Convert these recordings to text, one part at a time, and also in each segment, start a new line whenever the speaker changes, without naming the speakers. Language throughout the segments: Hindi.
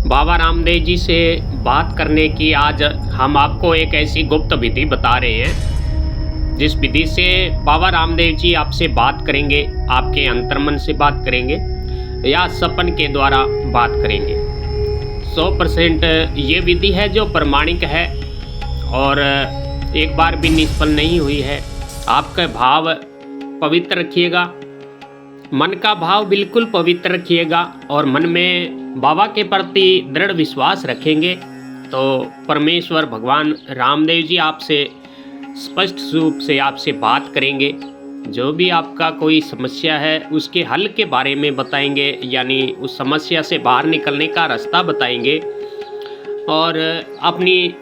बाबा रामदेव जी से बात करने की आज हम आपको एक ऐसी गुप्त विधि बता रहे हैं जिस विधि से बाबा रामदेव जी आपसे बात करेंगे, आपके अंतर्मन से बात करेंगे या सपन के द्वारा बात करेंगे। 100% ये विधि है जो प्रमाणिक है और एक बार भी निष्फल नहीं हुई है। आपका भाव पवित्र रखिएगा, मन का भाव बिल्कुल पवित्र रखिएगा और मन में बाबा के प्रति दृढ़ विश्वास रखेंगे तो परमेश्वर भगवान रामदेव जी आपसे स्पष्ट रूप से आपसे बात करेंगे। जो भी आपका कोई समस्या है उसके हल के बारे में बताएंगे, यानी उस समस्या से बाहर निकलने का रास्ता बताएंगे और अपनी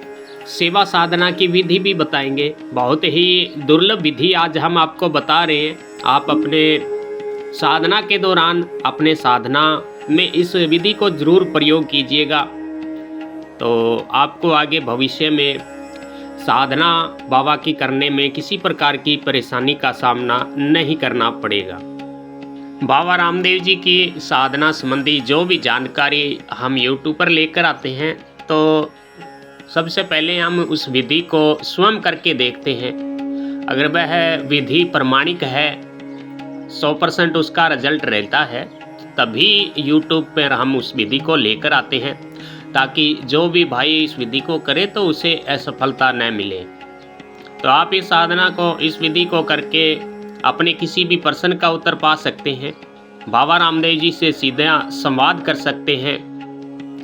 सेवा साधना की विधि भी बताएंगे। बहुत ही दुर्लभ विधि आज हम आपको बता रहे हैं। आप अपने साधना के दौरान अपने साधना में इस विधि को जरूर प्रयोग कीजिएगा तो आपको आगे भविष्य में साधना बाबा की करने में किसी प्रकार की परेशानी का सामना नहीं करना पड़ेगा। बाबा रामदेव जी की साधना संबंधी जो भी जानकारी हम यूट्यूब पर लेकर आते हैं तो सबसे पहले हम उस विधि को स्वयं करके देखते हैं। अगर वह विधि प्रमाणिक है, 100% उसका रिजल्ट रहता है, तभी YouTube पर हम उस विधि को लेकर आते हैं ताकि जो भी भाई इस विधि को करे तो उसे असफलता न मिले। तो आप इस साधना को, इस विधि को करके अपने किसी भी प्रश्न का उत्तर पा सकते हैं, बाबा रामदेव जी से सीधा संवाद कर सकते हैं,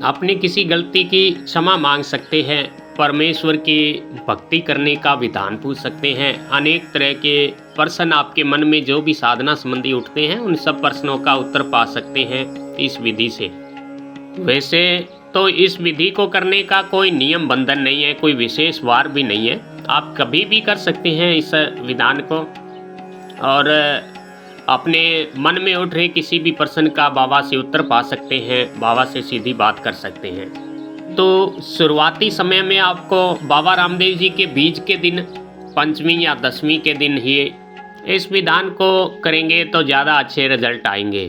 अपनी किसी गलती की क्षमा मांग सकते हैं, परमेश्वर की भक्ति करने का विधान पूछ सकते हैं। अनेक तरह के प्रश्न आपके मन में जो भी साधना संबंधी उठते हैं उन सब प्रश्नों का उत्तर पा सकते हैं इस विधि से। वैसे तो इस विधि को करने का कोई नियम बंधन नहीं है, कोई विशेष वार भी नहीं है। आप कभी भी कर सकते हैं इस विधान को और अपने मन में उठ रहे किसी भी प्रश्न का बाबा से उत्तर पा सकते हैं, बाबा से सीधी बात कर सकते हैं। तो शुरुआती समय में आपको बाबा रामदेव जी के बीज के दिन, पंचमी या दसवीं के दिन ही इस विधान को करेंगे तो ज़्यादा अच्छे रिजल्ट आएंगे।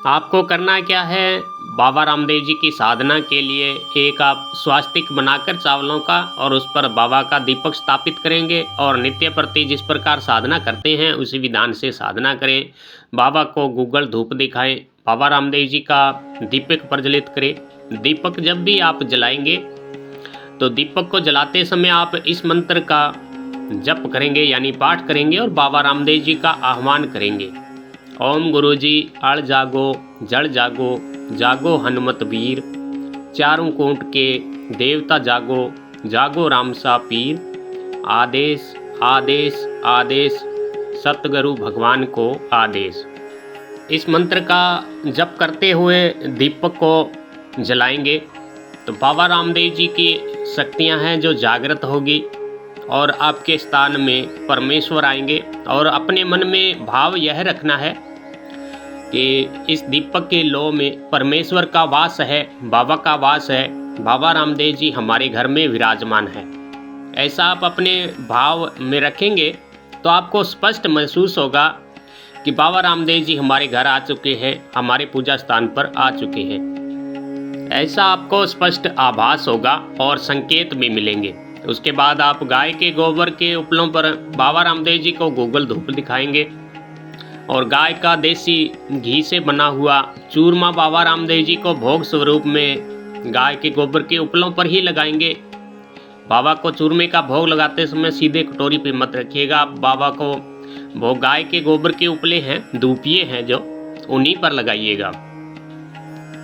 आपको करना क्या है, बाबा रामदेव जी की साधना के लिए एक आप स्वास्तिक बनाकर चावलों का और उस पर बाबा का दीपक स्थापित करेंगे और नित्य प्रति जिस प्रकार साधना करते हैं उसी विधान से साधना करें। बाबा को गूगल धूप दिखाएं, बाबा रामदेव जी का दीपक प्रज्वलित करें। दीपक जब भी आप जलाएंगे तो दीपक को जलाते समय आप इस मंत्र का जप करेंगे, यानी पाठ करेंगे और बाबा रामदेव जी का आह्वान करेंगे। ओम गुरुजी अड़ जागो जड़ जागो, जागो हनुमत वीर, चारों कोट के देवता जागो, जागो रामसा पीर, आदेश आदेश आदेश, सतगुरु भगवान को आदेश। इस मंत्र का जप करते हुए दीपक को जलाएंगे तो बाबा रामदेव जी की शक्तियां हैं जो जागृत होगी और आपके स्थान में परमेश्वर आएंगे। और अपने मन में भाव यह रखना है कि इस दीपक के लो में परमेश्वर का वास है, बाबा का वास है, बाबा रामदेव जी हमारे घर में विराजमान है। ऐसा आप अपने भाव में रखेंगे तो आपको स्पष्ट महसूस होगा कि बाबा रामदेव जी हमारे घर आ चुके हैं, हमारे पूजा स्थान पर आ चुके हैं। ऐसा आपको स्पष्ट आभास होगा और संकेत भी मिलेंगे। उसके बाद आप गाय के गोबर के उपलों पर बाबा रामदेव जी को गूगल धूप दिखाएंगे और गाय का देसी घी से बना हुआ चूरमा बाबा रामदेव जी को भोग स्वरूप में गाय के गोबर के उपलों पर ही लगाएंगे। बाबा को चूरमे का भोग लगाते समय सीधे कटोरी पे मत रखिएगा, बाबा को वो गाय के गोबर के उपले हैं, धूपिये हैं जो, उन्हीं पर लगाइएगा।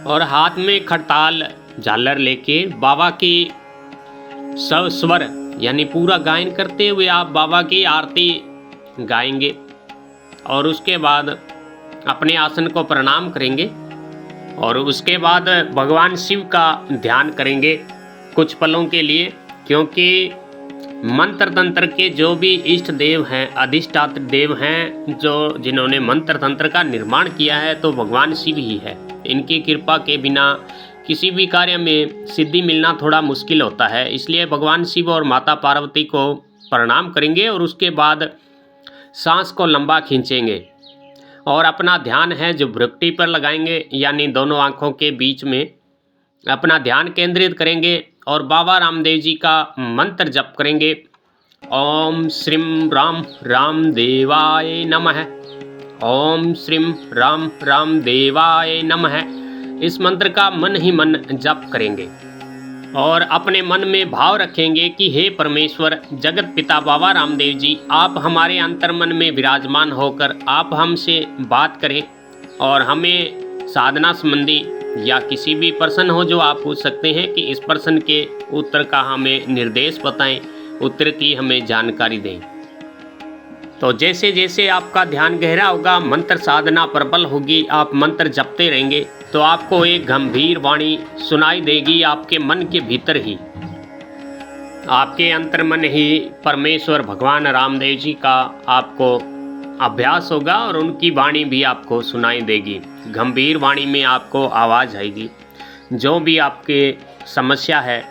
और हाथ में खड़ताल झालर लेके बाबा की स्वर यानी पूरा गायन करते हुए आप बाबा की आरती गाएंगे और उसके बाद अपने आसन को प्रणाम करेंगे और उसके बाद भगवान शिव का ध्यान करेंगे कुछ पलों के लिए, क्योंकि मंत्र तंत्र के जो भी इष्ट देव हैं, अधिष्ठात्र देव हैं, जो जिन्होंने मंत्र तंत्र का निर्माण किया है तो भगवान शिव ही है। इनकी कृपा के बिना किसी भी कार्य में सिद्धि मिलना थोड़ा मुश्किल होता है। इसलिए भगवान शिव और माता पार्वती को प्रणाम करेंगे और उसके बाद सांस को लंबा खींचेंगे और अपना ध्यान है जो भ्रुकुटी पर लगाएंगे, यानी दोनों आँखों के बीच में अपना ध्यान केंद्रित करेंगे और बाबा रामदेव जी का मंत्र जप करेंगे। ओम श्रीम राम रामदेवाय नमः। ओम श्रीम राम रामदेवाय नमः। इस मंत्र का मन ही मन जप करेंगे और अपने मन में भाव रखेंगे कि हे परमेश्वर जगत पिता बाबा रामदेव जी, आप हमारे अंतर्मन में विराजमान होकर आप हमसे बात करें और हमें साधना संबंधी या किसी भी प्रश्न हो जो आप पूछ सकते हैं कि इस प्रश्न के उत्तर का हमें निर्देश बताएं, उत्तर की हमें जानकारी दें। तो जैसे जैसे आपका ध्यान गहरा होगा, मंत्र साधना प्रबल होगी, आप मंत्र जपते रहेंगे तो आपको एक गंभीर वाणी सुनाई देगी आपके मन के भीतर ही। आपके अंतर्मन ही परमेश्वर भगवान रामदेव जी का आपको अभ्यास होगा और उनकी वाणी भी आपको सुनाई देगी। गंभीर वाणी में आपको आवाज़ आएगी। जो भी आपके समस्या है,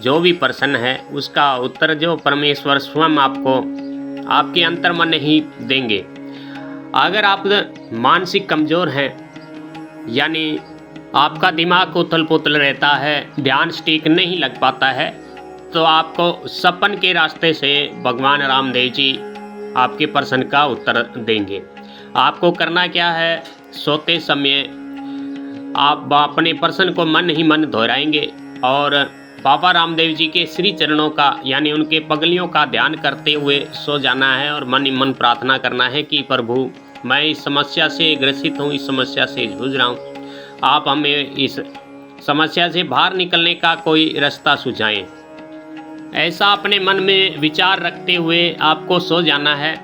जो भी प्रश्न है, उसका उत्तर जो परमेश्वर स्वयं आपको आपके अंतर्मन ही देंगे। अगर आप मानसिक कमज़ोर हैं, यानी आपका दिमाग उथल पुथल रहता है, ध्यान सटीक नहीं लग पाता है, तो आपको सपन के रास्ते से भगवान रामदेव जी आपके प्रश्न का उत्तर देंगे। आपको करना क्या है, सोते समय आप अपने प्रश्न को मन ही मन दोहराएंगे और बाबा रामदेव जी के श्री चरणों का यानी उनके पगलियों का ध्यान करते हुए सो जाना है और मन ही मन प्रार्थना करना है कि प्रभु मैं इस समस्या से ग्रसित हूँ, इस समस्या से जूझ रहा हूँ, आप हमें इस समस्या से बाहर निकलने का कोई रास्ता सुझाएं। ऐसा अपने मन में विचार रखते हुए आपको सो जाना है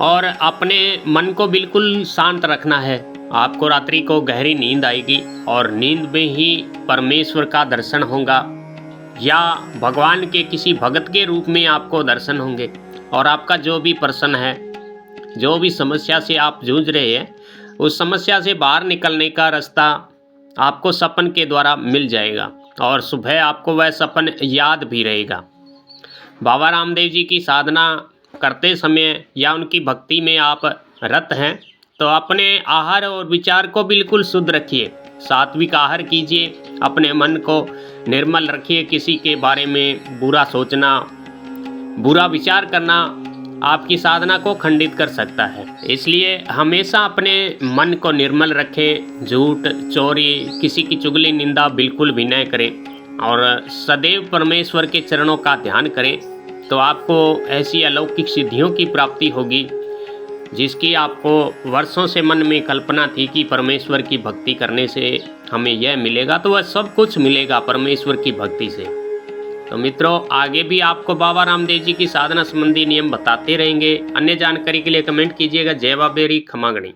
और अपने मन को बिल्कुल शांत रखना है। आपको रात्रि को गहरी नींद आएगी और नींद में ही परमेश्वर का दर्शन होगा या भगवान के किसी भगत के रूप में आपको दर्शन होंगे और आपका जो भी प्रश्न है, जो भी समस्या से आप जूझ रहे हैं, उस समस्या से बाहर निकलने का रास्ता आपको सपन के द्वारा मिल जाएगा और सुबह आपको वह सपन याद भी रहेगा। बाबा रामदेव जी की साधना करते समय या उनकी भक्ति में आप रत हैं तो अपने आहार और विचार को बिल्कुल शुद्ध रखिए, सात्विक आहार कीजिए, अपने मन को निर्मल रखिए। किसी के बारे में बुरा सोचना, बुरा विचार करना आपकी साधना को खंडित कर सकता है। इसलिए हमेशा अपने मन को निर्मल रखें, झूठ, चोरी, किसी की चुगली, निंदा बिल्कुल भी न करें और सदैव परमेश्वर के चरणों का ध्यान करें तो आपको ऐसी अलौकिक सिद्धियों की प्राप्ति होगी जिसकी आपको वर्षों से मन में कल्पना थी कि परमेश्वर की भक्ति करने से हमें यह मिलेगा, तो वह सब कुछ मिलेगा परमेश्वर की भक्ति से। तो मित्रों, आगे भी आपको बाबा रामदेव जी की साधना संबंधी नियम बताते रहेंगे। अन्य जानकारी के लिए कमेंट कीजिएगा। जय बाबेरी, खमा गणी।